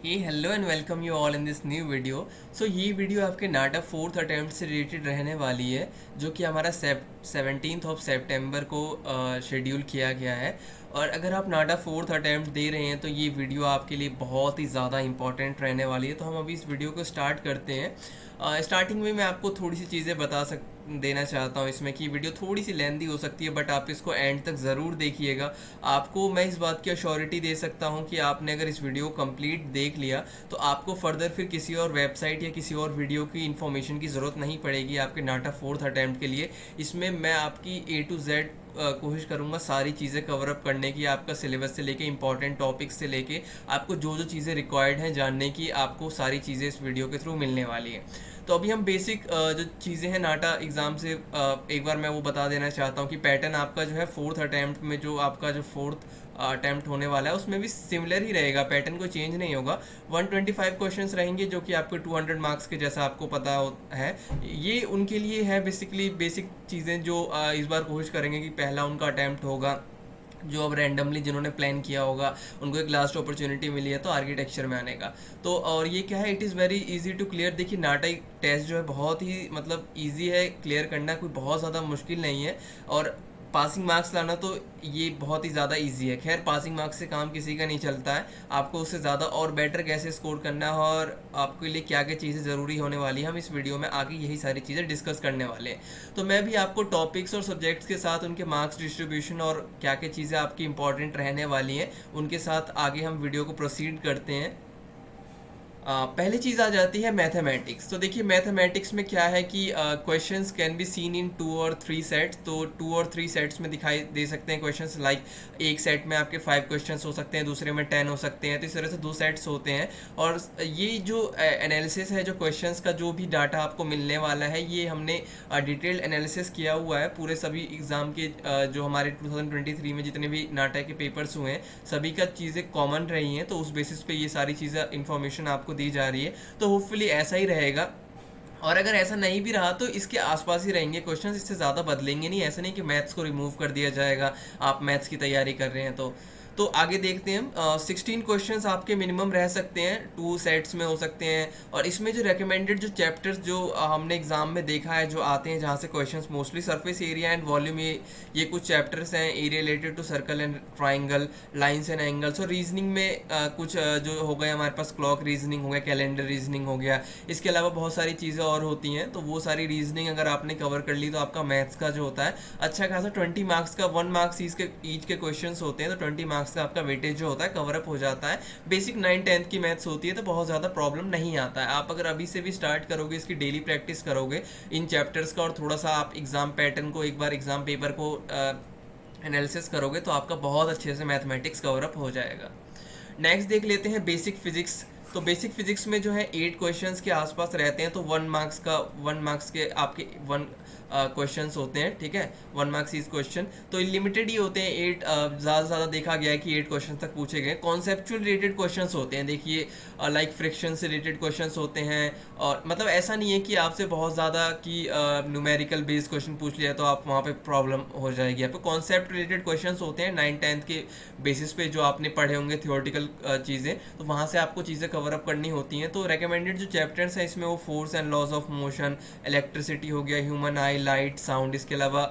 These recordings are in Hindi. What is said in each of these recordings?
Hey hello and welcome you all in this new video. So ये वीडियो आपके नाटा फोर्थ अटेम्प्ट से रिलेटेड रहने वाली है, जो कि हमारा 17 को शेड्यूल किया गया है। और अगर आप नाटा फोर्थ अटेम्प्ट दे रहे हैं तो ये वीडियो आपके लिए बहुत ही ज़्यादा इंपॉर्टेंट रहने वाली है। तो हम अभी इस वीडियो को स्टार्ट करते हैं। स्टार्टिंग में मैं आपको थोड़ी सी चीज़ें देना चाहता हूँ इसमें कि वीडियो थोड़ी सी लेंदी हो सकती है, बट आप इसको एंड तक ज़रूर देखिएगा। आपको मैं इस बात की अश्योरिटी दे सकता हूँ कि आपने अगर इस वीडियो को कंप्लीट देख लिया तो आपको फर्दर फिर किसी और वेबसाइट या किसी और वीडियो की इन्फॉर्मेशन की ज़रूरत नहीं पड़ेगी आपके नाटा फोर्थ अटैम्प्ट के लिए। इसमें मैं आपकी A to Z कोशिश करूँगा सारी चीज़ें कवर अप करने की, आपका सिलेबस से लेके इंपॉर्टेंट टॉपिक्स से लेके आपको जो जो चीज़ें रिक्वायर्ड हैं जानने की, आपको सारी चीज़ें इस वीडियो के थ्रू मिलने वाली हैं। तो अभी हम बेसिक जो चीज़ें हैं नाटा एग्ज़ाम से एक बार मैं वो बता देना चाहता हूँ कि पैटर्न आपका जो है फोर्थ अटैम्प्ट में, जो आपका जो फोर्थ अटैम्प्ट होने वाला है उसमें भी सिमिलर ही रहेगा, पैटर्न कोई चेंज नहीं होगा। 125 क्वेश्चंस रहेंगे जो कि आपके 200 मार्क्स के, जैसा आपको पता है। ये उनके लिए है बेसिकली बेसिक चीज़ें जो इस बार कोशिश करेंगे कि पहला उनका अटैम्प्ट होगा, जो अब रैंडमली जिन्होंने प्लान किया होगा उनको एक लास्ट अपॉर्चुनिटी मिली है तो आर्किटेक्चर में आने का। तो और ये क्या है, it is very easy to clear. देखिए नाटा टेस्ट जो है बहुत ही मतलब इजी है क्लियर करना, कोई बहुत ज़्यादा मुश्किल नहीं है। और पासिंग मार्क्स लाना तो ये बहुत ही ज़्यादा इजी है। खैर पासिंग मार्क्स से काम किसी का नहीं चलता है, आपको उससे ज़्यादा और बेटर कैसे स्कोर करना है और आपके लिए क्या क्या चीज़ें ज़रूरी होने वाली है, हम इस वीडियो में आगे यही सारी चीज़ें डिस्कस करने वाले हैं। तो मैं भी आपको टॉपिक्स और सब्जेक्ट्स के साथ उनके मार्क्स डिस्ट्रीब्यूशन और क्या क्या चीज़ें आपकी इंपॉर्टेंट रहने वाली हैं उनके साथ आगे हम वीडियो को प्रोसीड करते हैं। पहली चीज़ आ जाती है मैथमेटिक्स। तो देखिए मैथमेटिक्स में क्या है कि questions can be seen in 2 और 3 सेट्स। तो 2 और 3 सेट्स में दिखाई दे सकते हैं क्वेश्चंस। लाइक एक सेट में आपके 5 क्वेश्चंस हो सकते हैं, दूसरे में 10 हो सकते हैं। तो इस तरह से 2 सेट्स होते हैं। और ये जो एनालिसिस है, जो क्वेश्चंस का जो भी डाटा आपको मिलने वाला है, ये हमने डिटेल्ड एनालिसिस किया हुआ है पूरे सभी एग्ज़ाम के। जो हमारे 2023 में जितने भी नाटा के पेपर्स हुए हैं सभी का चीज़ें कॉमन रही हैं, तो उस बेसिस पे ये सारी चीज़ें इन्फॉर्मेशन आपको दी जा रही है। तो होपफुली ऐसा ही रहेगा। और अगर ऐसा नहीं भी रहा तो इसके आसपास ही रहेंगे क्वेश्चंस, इससे ज़्यादा बदलेंगे नहीं। ऐसा नहीं कि मैथ्स को रिमूव कर दिया जाएगा आप मैथ्स की तैयारी कर रहे हैं तो आगे देखते हैं हम। 16 क्वेश्चंस आपके मिनिमम रह सकते हैं, 2 सेट्स में हो सकते हैं। और इसमें जो रिकमेंडेड जो चैप्टर्स जो हमने एग्जाम में देखा है जो आते हैं, जहाँ से questions mostly surface area and volume, ये कुछ चैप्टर्स हैं। Area related to circle and triangle, lines and angles. और रीजनिंग में कुछ जो हो गए हमारे पास, क्लॉक रीजनिंग हो गया, कैलेंडर रीजनिंग हो गया। इसके अलावा बहुत सारी चीज़ें और होती हैं, तो वो सारी रीजनिंग अगर आपने कवर कर ली तो आपका मैथ्स का जो होता है अच्छा खासा 20 मार्क्स का, 1 मार्क्स ईच के क्वेश्चन होते हैं, तो 20 मार्क्स का आपका वेटेज जो होता है कवर अप हो जाता है। बेसिक 9-10 की मैथ्स होती है तो बहुत ज़्यादा प्रॉब्लम नहीं आता है। आप अगर अभी से भी स्टार्ट करोगे, इसकी डेली प्रैक्टिस करोगे इन चैप्टर्स का, और थोड़ा सा आप एग्ज़ाम पैटर्न को एक बार एग्ज़ाम पेपर को एनालिसिस करोगे तो आपका बहुत अच्छे से मैथमेटिक्स कवर अप हो जाएगा। नेक्स्ट देख लेते हैं बेसिक फिजिक्स। तो बेसिक फिजिक्स में जो है 8 क्वेश्चंस के आसपास रहते हैं। तो 1 मार्क्स के आपके 1 क्वेश्चंस होते हैं, ठीक है। 1 मार्क्स इस क्वेश्चन तो लिमिटेड ही होते हैं। 8 ज़्यादा से ज़्यादा देखा गया है कि 8 क्वेश्चन तक पूछे गए। कॉन्सेप्चुअल रिलेटेड क्वेश्चंस होते हैं, देखिए लाइक फ्रिक्शन से रिलेटेड क्वेश्चंस होते हैं। और मतलब ऐसा नहीं है कि आपसे बहुत ज़्यादा कि न्यूमेरिकल बेस्ड क्वेश्चन पूछ लिया तो आप वहाँ पे प्रॉब्लम हो जाएगी आपको। कॉन्सेप्ट रिलेटेड क्वेश्चंस होते हैं 9-10 के बेसिस पे, जो आपने पढ़े होंगे थियोरटिकल चीज़ें, तो वहाँ से आपको चीज़ें कवर अप करनी होती हैं। तो रिकमेंडेड जो चैप्टर्स हैं इसमें वो force and laws of motion, electricity हो गया, ह्यूमन आई, लाइट, साउंड, इसके अलावा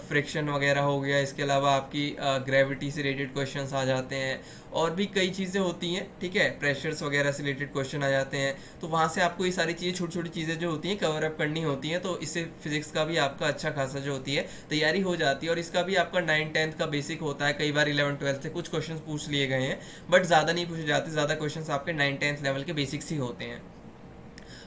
फ्रिक्शन वगैरह हो गया। इसके अलावा आपकी ग्रेविटी से रिलेटेड क्वेश्चंस आ जाते हैं, और भी कई चीज़ें होती हैं, ठीक है। प्रेशर्स वगैरह से रिलेटेड क्वेश्चन आ जाते हैं। तो वहाँ से आपको ये सारी चीज़ें, छोटी छोटी चीज़ें जो होती हैं कवर अप करनी होती हैं। तो इससे फिजिक्स का भी आपका अच्छा खासा जो होती है तैयारी हो जाती है। और इसका भी आपका 9-10 का बेसिक होता है। कई बार 11-12 से कुछ क्वेश्चन पूछ लिए गए हैं, बट ज़्यादा नहीं पूछे जाते। ज़्यादा क्वेश्चन आपके 9-10 लेवल के बेसिक्स ही होते हैं।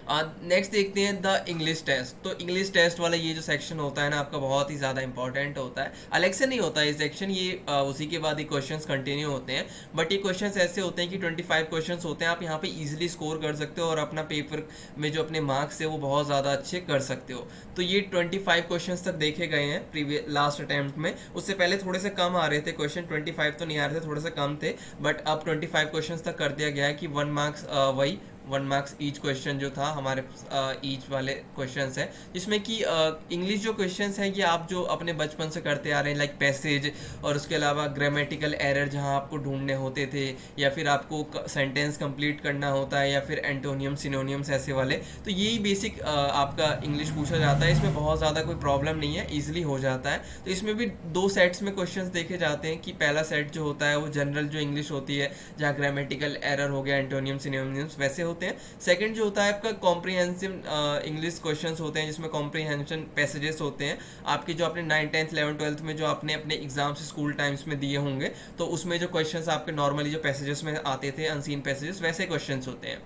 नेक्स्ट देखते हैं द इंग्लिश टेस्ट। तो इंग्लिश टेस्ट वाला ये जो सेक्शन होता है ना आपका, बहुत ही ज़्यादा इंपॉर्टेंट होता है। अलग से नहीं होता है ये सेक्शन, ये उसी के बाद ये क्वेश्चंस कंटिन्यू होते हैं। बट ये क्वेश्चंस ऐसे होते हैं कि 25 क्वेश्चंस होते हैं, आप यहाँ पे इजीली स्कोर कर सकते हो और अपना पेपर में जो अपने मार्क्स है वो बहुत ज़्यादा अच्छे कर सकते हो। तो ये 25 क्वेश्चंस तक देखे गए हैं प्रीवियस लास्ट अटैम्प्ट में। उससे पहले थोड़े से कम आ रहे थे क्वेश्चन, 25 तो नहीं आ रहे थे, थोड़े से कम थे। बट अब 25 क्वेश्चंस तक कर दिया गया है कि 1 मार्क्स वही 1 मार्क्स ईच क्वेश्चन जो था हमारे ईच वाले क्वेश्चंस है, जिसमें कि इंग्लिश जो क्वेश्चंस हैं ये आप जो अपने बचपन से करते आ रहे हैं, लाइक पैसेज, और उसके अलावा ग्रामेटिकल एरर जहाँ आपको ढूंढने होते थे, या फिर आपको सेंटेंस कंप्लीट करना होता है, या फिर एंटोनियम सिनोनियम्स ऐसे वाले, तो यही बेसिक आपका इंग्लिश पूछा जाता है। इसमें बहुत ज़्यादा कोई प्रॉब्लम नहीं है, ईजिली हो जाता है। तो इसमें भी 2 सेट्स में क्वेश्चंस देखे जाते हैं कि पहला सेट जो होता है वो जनरल जो इंग्लिश होती है, जहाँ ग्रामेटिकल एरर हो गया, एंटोनियम सिनोनिम्स वैसे होते हैं। सेकंड जो होता है आपका कॉम्प्रिहेंसिव इंग्लिश क्वेश्चंस होते हैं, जिसमें कॉम्प्रिहेंशन पैसेजेस होते हैं आपके, जो आपने 9th 10th 11th 12th में जो आपने अपने एग्जाम्स स्कूल टाइम्स में दिए होंगे, तो उसमें जो क्वेश्चंस आपके नॉर्मली जो पैसेजेस में आते थे, अनसीन पैसेजेस, वैसे क्वेश्चंस होते हैं।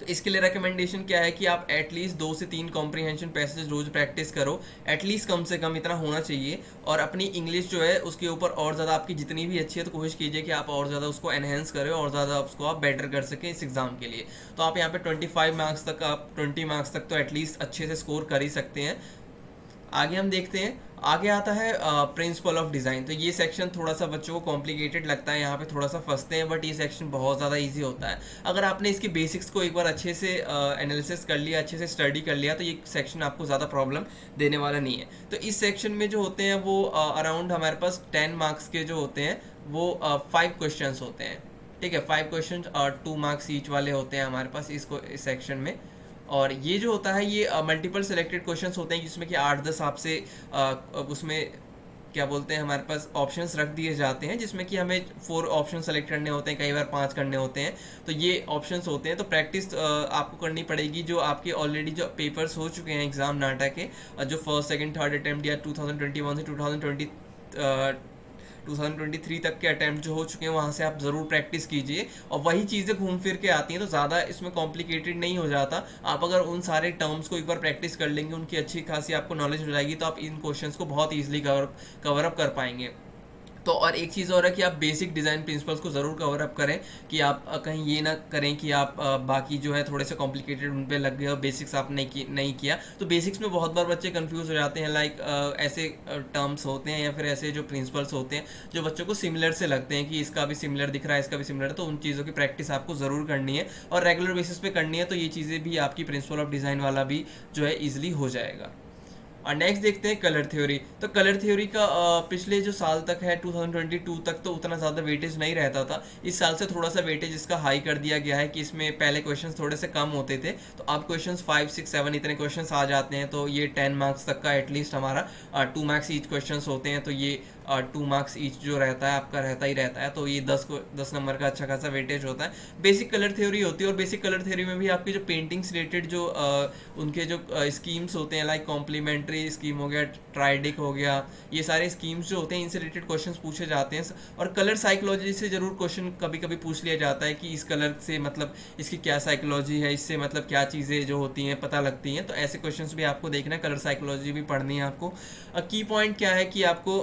तो इसके लिए रिकमेंडेशन क्या है कि आप एटलीस्ट 2 से 3 कॉम्प्रिहेंशन पैसेज रोज प्रैक्टिस करो, एटलीस्ट कम से कम इतना होना चाहिए। और अपनी इंग्लिश जो है उसके ऊपर और ज़्यादा आपकी जितनी भी अच्छी है, तो कोशिश कीजिए कि आप और ज़्यादा उसको एनहेंस करें और ज़्यादा उसको आप बेटर कर सकें इस एग्ज़ाम के लिए। तो आप यहाँ पे 25 मार्क्स तक, आप 20 मार्क्स तक तो एटलीस्ट अच्छे से स्कोर कर ही सकते हैं। आगे हम देखते हैं, आगे आता है प्रिंसिपल ऑफ डिज़ाइन। तो ये सेक्शन थोड़ा सा बच्चों को कॉम्प्लिकेटेड लगता है, यहाँ पे थोड़ा सा फंसते हैं, बट ये सेक्शन बहुत ज़्यादा इजी होता है। अगर आपने इसकी बेसिक्स को एक बार अच्छे से एनालिसिस कर लिया, अच्छे से स्टडी कर लिया, तो ये सेक्शन आपको ज़्यादा प्रॉब्लम देने वाला नहीं है। तो इस सेक्शन में जो होते हैं वो अराउंड हमारे पास 10 मार्क्स के जो होते हैं वो 5 क्वेश्चन होते हैं। ठीक है, 5 क्वेश्चन और 2 मार्क्स ईच वाले होते हैं हमारे पास इसको इस सेक्शन में। और ये जो होता है ये मल्टीपल सेलेक्टेड क्वेश्चंस होते हैं, जिसमें कि 8-10 आपसे उसमें क्या बोलते हैं, हमारे पास ऑप्शंस रख दिए जाते हैं, जिसमें कि हमें 4 ऑप्शन सेलेक्ट करने होते हैं, कई बार 5 करने होते हैं। तो ये ऑप्शंस होते हैं, तो प्रैक्टिस आपको करनी पड़ेगी। जो आपके ऑलरेडी जो पेपर्स हो चुके हैं एग्जाम नाटा के, जो फर्स्ट सेकंड थर्ड अटेम्प्ट या 2021 से 2023 तक के अटैम्प्ट जो हो चुके हैं, वहाँ से आप ज़रूर प्रैक्टिस कीजिए। और वही चीज़ें घूम फिर के आती हैं, तो ज़्यादा इसमें कॉम्प्लिकेटेड नहीं हो जाता। आप अगर उन सारे टर्म्स को एक बार प्रैक्टिस कर लेंगे, उनकी अच्छी खासी आपको नॉलेज हो जाएगी, तो आप इन क्वेश्चंस को बहुत ईजिली कवर अप कर पाएंगे। तो और एक चीज़ और है कि आप बेसिक डिज़ाइन प्रिंसिपल्स को ज़रूर कवर अप करें, कि आप कहीं ये ना करें कि आप बाकी जो है थोड़े से कॉम्प्लिकेटेड उन पे लग गए और बेसिक्स आप नहीं किया। तो बेसिक्स में बहुत बार बच्चे कंफ्यूज हो जाते हैं, लाइक ऐसे टर्म्स होते हैं या फिर ऐसे जो प्रिंसिपल्स होते हैं जो बच्चों को सिमिलर से लगते हैं, कि इसका भी सिमिलर दिख रहा है, इसका भी सिमिलर है। तो उन चीज़ों की प्रैक्टिस आपको ज़रूर करनी है और रेगुलर बेसिस पे करनी है, तो ये चीज़ें भी आपकी प्रिंसिपल ऑफ डिज़ाइन वाला भी जो है ईजिली हो जाएगा। और नेक्स्ट देखते हैं कलर थ्योरी। तो कलर थ्योरी का पिछले जो साल तक है 2022 तक तो उतना ज़्यादा वेटेज नहीं रहता था। इस साल से थोड़ा सा वेटेज इसका हाई कर दिया गया है, कि इसमें पहले क्वेश्चंस थोड़े से कम होते थे, तो अब क्वेश्चंस 5 6 7 इतने क्वेश्चंस आ जाते हैं। तो ये 10 मार्क्स तक का एटलीस्ट हमारा 2 मार्क्स ईच क्वेश्चंस होते हैं, तो ये 2 मार्क्स ईच जो रहता है आपका रहता ही रहता है। तो ये 10 नंबर का अच्छा खासा वेटेज होता है। बेसिक कलर थ्योरी होती है, और बेसिक कलर थ्योरी में भी आपकी जो पेंटिंग्स रिलेटेड जो उनके जो स्कीम्स होते हैं, लाइक कॉम्प्लीमेंट्री स्कीम हो गया, ट्राइडिक हो गया, ये सारे स्कीम्स जो होते हैं इनसे रिलेटेड क्वेश्चंस पूछे जाते हैं। और कलर साइकोलॉजी से ज़रूर क्वेश्चन कभी कभी पूछ लिया जाता है, कि इस कलर से मतलब इसकी क्या साइकोलॉजी है, इससे मतलब क्या चीज़ें जो होती हैं पता लगती हैं। तो ऐसे क्वेश्चंस भी आपको देखना है, कलर साइकोलॉजी भी पढ़नी है आपको। की पॉइंट क्या है कि आपको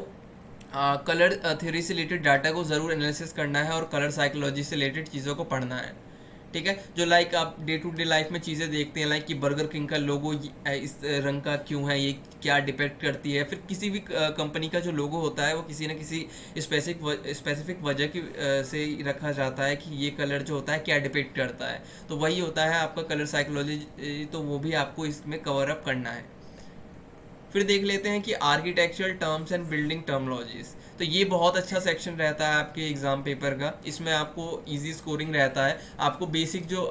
कलर थ्योरी से रिलेटेड डाटा को ज़रूर एनालिसिस करना है और कलर साइकोलॉजी से रिलेटेड चीज़ों को पढ़ना है। ठीक है, जो लाइक आप डे टू डे लाइफ में चीज़ें देखते हैं, लाइक कि बर्गर किंग का लोगो इस रंग का क्यों है, ये क्या डिपेक्ट करती है। फिर किसी भी कंपनी का जो लोगो होता है वो किसी न किसी स्पेसिफिक वजह की से रखा जाता है, कि ये कलर जो होता है क्या डिपेक्ट करता है। तो वही होता है आपका कलर साइकोलॉजी, तो वो भी आपको इसमें कवर अप करना है। फिर देख लेते हैं कि architectural terms and building terminologies. तो ये बहुत अच्छा सेक्शन रहता है आपके एग्जाम पेपर का। इसमें आपको इजी स्कोरिंग रहता है। आपको बेसिक जो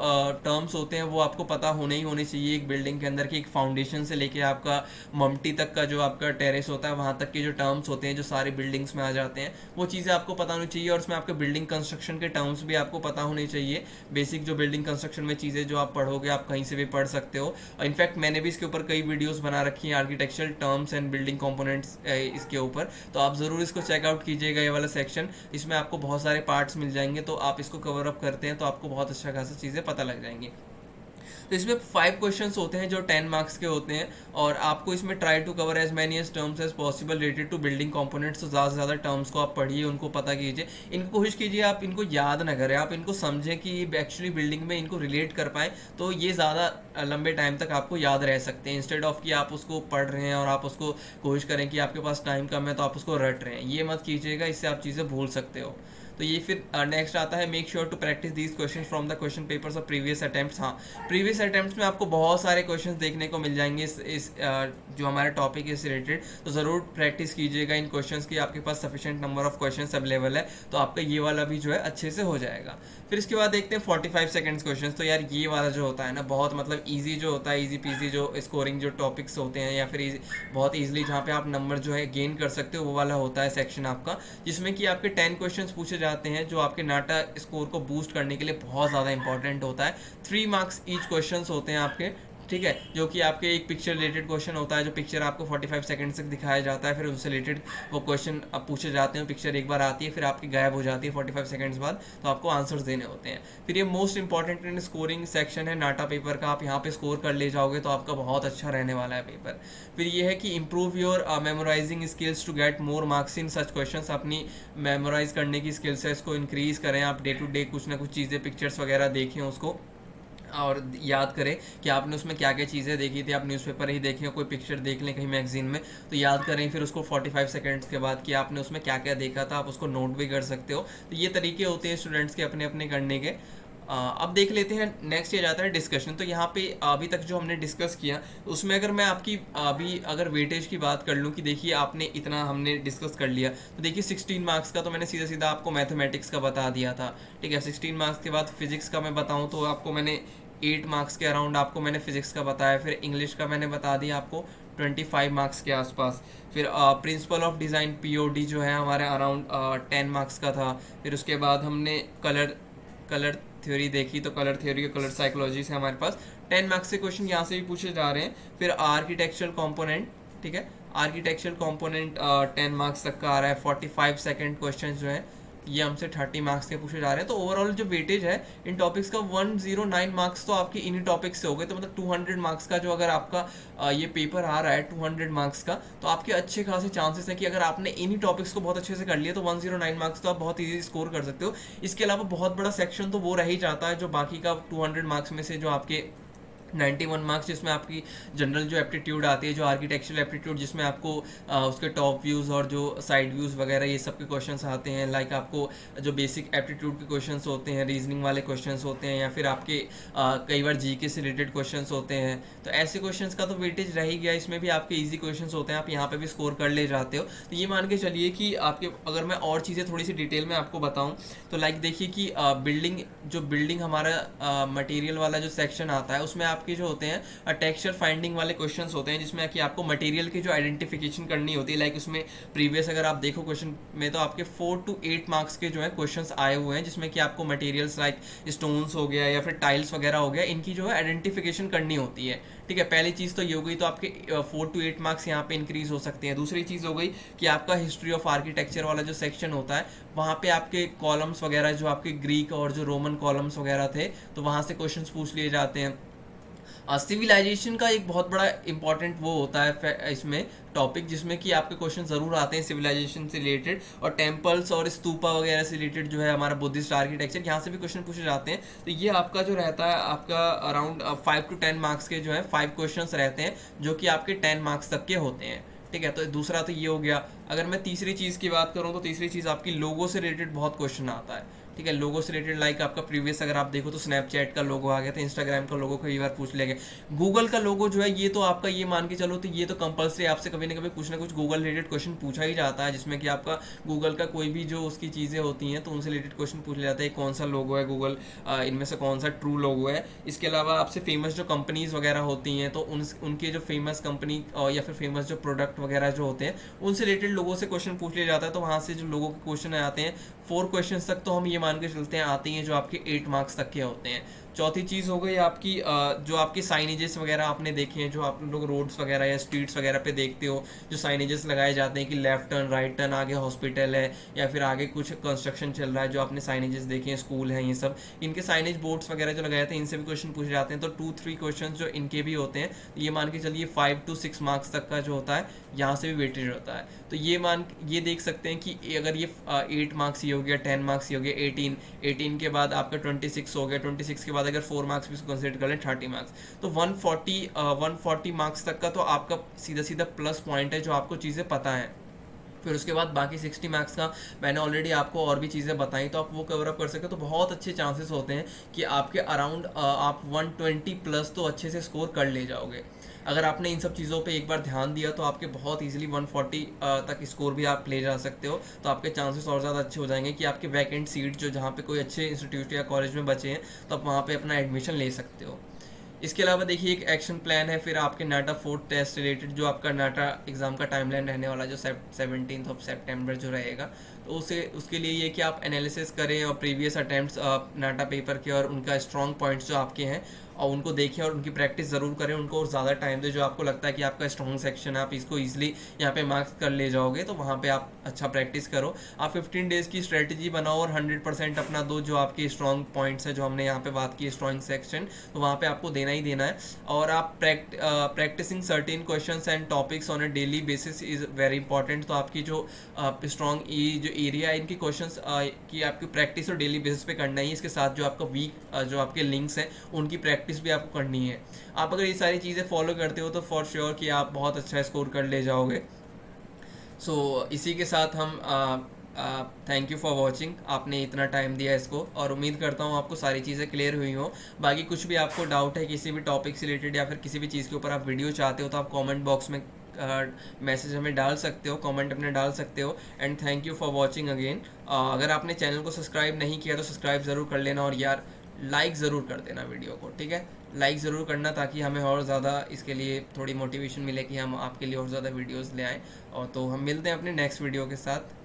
टर्म्स होते हैं वो आपको पता होने ही होने चाहिए एक बिल्डिंग के अंदर, की एक फाउंडेशन से लेके आपका ममटी तक का जो आपका टेरेस होता है वहाँ तक के जो टर्म्स होते हैं जो सारे बिल्डिंग्स में आ जाते हैं, वो चीज़ें आपको पता होनी चाहिए। और उसमें आपके बिल्डिंग कंस्ट्रक्शन के टर्म्स भी आपको पता होने चाहिए। बेसिक जो बिल्डिंग कंस्ट्रक्शन में चीज़ें जो आप पढ़ोगे, आप कहीं से भी पढ़ सकते हो। और इनफैक्ट मैंने भी इसके ऊपर कई वीडियोस बना रखी हैं, architectural terms and building components इसके ऊपर। तो आप ज़रूर इसको चेकआउट कीजिएगा, ये वाला सेक्शन। इसमें आपको बहुत सारे पार्ट्स मिल जाएंगे, तो आप इसको कवर अप करते हैं तो आपको बहुत अच्छा खासा चीज़ें पता लग जाएंगी। तो इसमें 5 क्वेश्चंस होते हैं जो 10 मार्क्स के होते हैं, और आपको इसमें try to cover as many as terms as possible related to building components. तो ज़्यादा से ज़्यादा टर्म्स को आप पढ़िए, उनको पता कीजिए, इनको कोशिश कीजिए आप इनको याद ना करें, आप इनको समझें कि एक्चुअली बिल्डिंग में इनको रिलेट कर पाएँ, तो ये ज़्यादा लंबे टाइम तक आपको याद रह सकते हैं। इंस्टेड ऑफ कि आप उसको पढ़ रहे हैं और आप उसको कोशिश करें कि आपके पास टाइम कम है तो आप उसको रट रहे हैं, ये मत कीजिएगा, इससे आप चीज़ें भूल सकते हो। तो तो ये फिर नेक्स्ट आता है make sure to practise these question from the question papers of previous attempts. हाँ, प्रीवियस अटेम्प्ट्स में आपको बहुत सारे क्वेश्चन देखने को मिल जाएंगे इस जो हमारा टॉपिक है इससे रिलेटेड, तो ज़रूर प्रैक्टिस कीजिएगा इन क्वेश्चंस की। आपके पास sufficient number of questions available है तो आपका ये वाला भी जो है अच्छे से हो जाएगा। फिर इसके बाद देखते हैं 45 सेकंड्स क्वेश्चंस। तो यार ये वाला जो होता है ना, बहुत मतलब ईजी जो होता है, ईजी पीजी जो स्कोरिंग जो टॉपिक्स होते हैं, या फिर बहुत ईजिली जहाँ पे आप नंबर जो है गेन कर सकते हो, वो वाला होता है सेक्शन आपका, जिसमें कि आपके 10 क्वेश्चंस पूछे जाते हैं जो आपके नाटा स्कोर को बूस्ट करने के लिए बहुत ज़्यादा इंपॉर्टेंट होता है। 3 मार्क्स ईच क्वेश्चंस होते हैं आपके, ठीक है, जो कि आपके एक पिक्चर रिलेटेड क्वेश्चन होता है, जो पिक्चर आपको 45 सेकंड तक दिखाया जाता है, फिर उनसे रिलेटेड वो क्वेश्चन अब पूछे जाते हैं। पिक्चर एक बार आती है फिर आपकी गायब हो जाती है 45 सेकंड्स बाद, तो आपको आंसर्स देने होते हैं। फिर ये most important in scoring section है नाटा पेपर का, आप यहाँ पे स्कोर कर ले जाओगे तो आपका बहुत अच्छा रहने वाला है पेपर। फिर ये है कि improve your memorising skills to get more marks in such question. अपनी मेमोराइज करने की स्किल्स है इसको इंक्रीज करें, आप डे टू डे कुछ ना कुछ चीज़ें पिक्चर्स वगैरह देखें उसको और याद करें कि आपने उसमें क्या क्या चीज़ें देखी थी। आप न्यूज़पेपर ही देखें, कोई पिक्चर देख लें कहीं मैगजीन में, तो याद करें फिर उसको 45 सेकंड्स के बाद कि आपने उसमें क्या क्या देखा था, आप उसको नोट भी कर सकते हो। तो ये तरीके होते हैं स्टूडेंट्स के अपने अपने करने के। अब देख लेते हैं नेक्स्ट ये जाता है डिस्कशन। तो यहाँ पे अभी तक जो हमने डिस्कस किया उसमें अगर मैं आपकी अभी अगर वेटेज की बात कर लूँ कि देखिए आपने इतना हमने डिस्कस कर लिया, तो देखिए 16 मार्क्स का तो मैंने सीधा सीधा आपको मैथमेटिक्स का बता दिया था, ठीक है। 16 मार्क्स के बाद फिजिक्स का मैं बताऊँ तो आपको मैंने 8 मार्क्स के अराउंड आपको मैंने फिजिक्स का बताया। फिर इंग्लिश का मैंने बता दिया आपको 25 मार्क्स के आसपास। फिर प्रिंसिपल ऑफ डिज़ाइन पीओडी जो है हमारे अराउंड 10 मार्क्स का था। फिर उसके बाद हमने कलर थ्योरी देखी, तो कलर थ्योरी और कलर साइकोलॉजी से हमारे पास 10 मार्क्स के क्वेश्चन यहाँ से भी पूछे जा रहे हैं। फिर आर्किटेक्चरल कंपोनेंट, ठीक है, आर्किटेक्चरल कंपोनेंट 10 मार्क्स तक का आ रहा है। 45 सेकंड क्वेश्चन जो है ये हमसे 30 मार्क्स के पूछे जा रहे हैं। तो ओवरऑल जो वेटेज है इन टॉपिक्स का 109 मार्क्स तो आपके इन्हीं टॉपिक्स से हो गए। तो मतलब 200 मार्क्स का जो अगर आपका ये पेपर आ रहा है 200 मार्क्स का, तो आपके अच्छे खासे चांसेस है कि अगर आपने इन्हीं टॉपिक्स को बहुत अच्छे से कर लिया तो 109 मार्क्स तो आप बहुत ईजी स्कोर कर सकते हो। इसके अलावा बहुत बड़ा सेक्शन तो वो रह ही जाता है जो बाकी का 200 मार्क्स में से जो आपके 91 मार्क्स, जिसमें आपकी जनरल जो एप्टीट्यूड आती है, जो आर्किटेक्चरल एप्टीट्यूड, जिसमें आपको उसके टॉप व्यूज़ और जो साइड व्यूज़ वगैरह ये सब के क्वेश्चंस आते हैं। लाइक आपको जो बेसिक एप्टीट्यूड के क्वेश्चंस होते हैं, रीजनिंग वाले क्वेश्चंस होते हैं, या फिर आपके कई बार जीके से रिलेटेड क्वेश्चंस होते हैं। तो ऐसे क्वेश्चंस का तो वेटेज रह ही गया। इसमें भी आपके ईजी क्वेश्चंस होते हैं, आप यहाँ पर भी स्कोर कर ले जाते हो। तो ये मान के चलिए कि आपके, अगर मैं और चीज़ें थोड़ी सी डिटेल में आपको बताऊँ तो लाइक देखिए कि बिल्डिंग हमारा मटेरियल वाला जो सेक्शन आता है उसमें आपके जो होते हैं टेक्सचर फाइंडिंग वाले क्वेश्चंस होते हैं, जिसमें कि आपको मटेरियल की जो आइडेंटिफिकेशन करनी होती है। लाइक उसमें प्रीवियस अगर आप देखो क्वेश्चन में तो आपके 4 to 8 मार्क्स के जो है क्वेश्चंस आए हुए हैं, जिसमें कि आपको मटेरियल्स लाइक स्टोन्स हो गया या फिर टाइल्स वगैरह हो गया, इनकी जो है आइडेंटिफिकेशन करनी होती है, ठीक है। पहली चीज़ तो ये हो गई, तो आपके 4 to 8 मार्क्स यहाँ पे इंक्रीज हो सकते हैं। दूसरी चीज़ हो गई कि आपका हिस्ट्री ऑफ आर्किटेक्चर वाला जो सेक्शन होता है वहाँ पे आपके कॉलम्स वगैरह जो आपके ग्रीक और जो रोमन कॉलम्स वगैरह थे, तो वहाँ से क्वेश्चंस पूछ लिए जाते हैं। सिविलाइजेशन का एक बहुत बड़ा इंपॉर्टेंट वो होता है इसमें टॉपिक, जिसमें कि आपके क्वेश्चन ज़रूर आते हैं सिविलाइजेशन से रिलेटेड, और टेम्पल्स और स्तूपा वगैरह से रिलेटेड जो है हमारा बुद्धिस्ट आर्किटेक्चर, यहाँ से भी क्वेश्चन पूछे जाते हैं। तो ये आपका जो रहता है आपका अराउंड 5 to 10 मार्क्स के जो है 5 क्वेश्चन रहते हैं, जो कि आपके 10 मार्क्स तक के होते हैं, ठीक है। तो दूसरा तो ये हो गया। अगर मैं तीसरी चीज़ की बात करूँ तो तीसरी चीज़ आपकी लोगो से रिलेटेड बहुत क्वेश्चन आता है, ठीक है। लोगो से रिलेटेड लाइक आपका प्रीवियस अगर आप देखो तो स्नैपचैट का लोगो आ गया था, इंस्टाग्राम का लोगो कई बार पूछ लिया गया। गूगल का लोगो जो है ये तो आपका ये मान के चलो तो ये तो कंपलसरी आपसे कभी ना कभी कुछ ना कुछ गूगल रिलेटेड क्वेश्चन पूछा ही जाता है, जिसमें कि आपका गूगल का कोई भी जो उसकी चीज़ें होती हैं तो उनसे रिलेटेड क्वेश्चन पूछ लिया जाता है, कौन सा लोगो है गूगल, इनमें से कौन सा ट्रू लोगो है। इसके अलावा आपसे फेमस जो कंपनीज वगैरह होती हैं तो उनके जो फेमस कंपनी या फिर फेमस जो प्रोडक्ट वगैरह जो होते हैं उनसे रिलेटेड लोगों से क्वेश्चन पूछ लिया जाता है। तो वहाँ से जो लोगों के क्वेश्चन आते हैं 4 क्वेश्चन तक तो हम ये मान के चलते हैं आते हैं, जो आपके 8 मार्क्स तक के होते हैं। चौथी चीज़ हो गई आपकी जो आपके साइनेजेस वगैरह आपने देखे हैं, जो आप लोग रोड्स वगैरह या स्ट्रीट्स वगैरह पे देखते हो, जो साइनेजेस लगाए जाते हैं कि लेफ्ट टर्न, राइट टर्न, आगे हॉस्पिटल है या फिर आगे कुछ कंस्ट्रक्शन चल रहा है, जो आपने साइनेजेस देखे हैं, स्कूल हैं, ये सब इनके साइनेज बोर्ड्स वगैरह जो लगाए जाते हैं, इनसे भी क्वेश्चन पूछे जाते हैं। तो 2-3 क्वेश्चन जो इनके भी होते हैं, ये मान के चलिए 5 to 6 मार्क्स तक का जो होता है यहाँ से भी वेटेज होता है। तो ये देख सकते हैं कि अगर ये 8 मार्क्स ये हो गया, 10 मार्क्स ये हो गया, 18 के बाद आपका 26 हो गया, 26 के बाद अगर 4 मार्क्स भी कंसिडर कर लें 30 मार्क्स, तो 140 मार्क्स तक का तो आपका सीधा सीधा प्लस पॉइंट है, जो आपको चीज़ें पता है। फिर उसके बाद बाकी 60 मार्क्स का मैंने ऑलरेडी आपको और भी चीज़ें बताई, तो आप वो कवर अप कर सकते हो। तो बहुत अच्छे चांसेस होते हैं कि आपके अराउंड आप 120 प्लस तो अच्छे से स्कोर कर ले जाओगे। अगर आपने इन सब चीज़ों पे एक बार ध्यान दिया तो आपके बहुत इजीली 140 तक स्कोर भी आप ले जा सकते हो। तो आपके चांसेस और ज़्यादा अच्छे हो जाएंगे कि आपके वैकेंट सीट जो जहाँ पे कोई अच्छे इंस्टीट्यूट या कॉलेज में बचे हैं तो आप वहाँ पे अपना एडमिशन ले सकते हो। इसके अलावा देखिए एक एक्शन प्लान है फिर आपके नाटा फोर्थ टेस्ट रिलेटेड, जो आपका नाटा एग्ज़ाम का टाइमलाइन रहने वाला जो 17 ऑफ सेप्टेम्बर जो रहेगा। तो उसे उसके लिए ये कि आप एनालिसिस करें और प्रीवियस अटैम्प्ट्स नाटा पेपर के और उनका स्ट्रॉन्ग पॉइंट्स जो आपके हैं और उनको देखें और उनकी प्रैक्टिस ज़रूर करें, उनको और ज़्यादा टाइम दें। जो आपको लगता है कि आपका स्ट्रॉन्ग सेक्शन है, आप इसको ईजिली यहाँ पे मार्क्स कर ले जाओगे, तो वहाँ पे आप अच्छा प्रैक्टिस करो। आप 15 डेज़ की स्ट्रेटजी बनाओ और 100% अपना दो, जो आपके स्ट्रॉन्ग पॉइंट्स है जो हमने यहाँ पे बात की स्ट्रॉन्ग सेक्शन, तो वहाँ पे आपको देना ही देना है। और आप practising certain questions and topics on a daily basis is very important. तो आपकी जो स्ट्रॉन्ग जो एरिया है इनकी क्वेश्चंस की आपकी प्रैक्टिस और डेली बेसिस पे करना ही, इसके साथ जो आपका वीक जो आपके लिंक्स हैं उनकी प्रैक्टिस भी आपको करनी है। आप अगर ये सारी चीज़ें फॉलो करते हो तो फॉर श्योर कि आप बहुत अच्छा स्कोर कर ले जाओगे। सो इसी के साथ हम थैंक यू फॉर वॉचिंग, आपने इतना टाइम दिया इसको, और उम्मीद करता हूँ आपको सारी चीज़ें क्लियर हुई हो। बाकी कुछ भी आपको डाउट है किसी भी टॉपिक से रिलेटेड या फिर किसी भी चीज़ के ऊपर आप वीडियो चाहते हो तो आप कमेंट बॉक्स में मैसेज हमें डाल सकते हो, कमेंट अपने डाल सकते हो। And thank you for watching again. अगर आपने चैनल को सब्सक्राइब नहीं किया तो सब्सक्राइब ज़रूर कर लेना, और यार लाइक ज़रूर कर देना वीडियो को, ठीक है। लाइक ज़रूर करना ताकि हमें और ज़्यादा इसके लिए थोड़ी मोटिवेशन मिले कि हम आपके लिए और ज़्यादा वीडियोस ले आएँ। और तो हम मिलते हैं अपने नेक्स्ट वीडियो के साथ।